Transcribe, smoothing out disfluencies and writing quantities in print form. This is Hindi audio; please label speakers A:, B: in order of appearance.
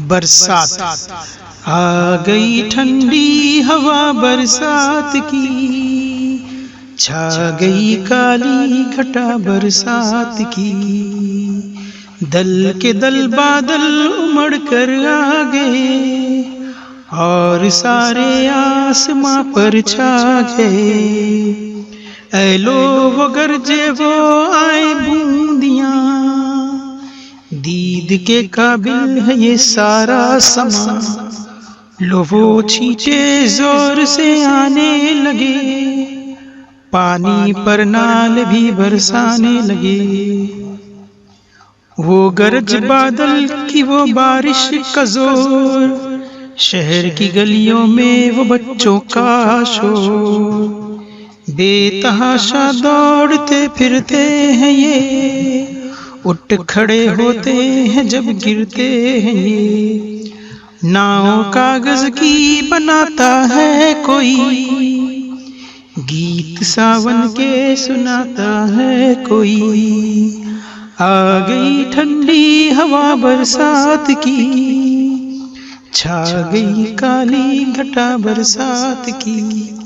A: बरसात आ गई ठंडी हवा बरसात की, छा गई काली घटा बरसात की। दल के दल बादल उमड़ कर आ गए और सारे आसमां पर छा गए। ऐ लो वो गरजे वो आए बूंदियां, दीद के काबिल है ये सारा समा। लो वो छींटे जोर से आने लगे, पानी पर नाल भी बरसाने लगे। वो गरज बादल की वो बारिश का जोर, शहर की गलियों में वो बच्चों का शोर। बेतहाशा दौड़ते फिरते हैं ये, उठ खड़े होते हैं जब गिरते हैं ये। नाव कागज की बनाता है कोई, गीत सावन के सुनाता है कोई। आ गई ठंडी हवा बरसात की, छा गई काली घटा बरसात की।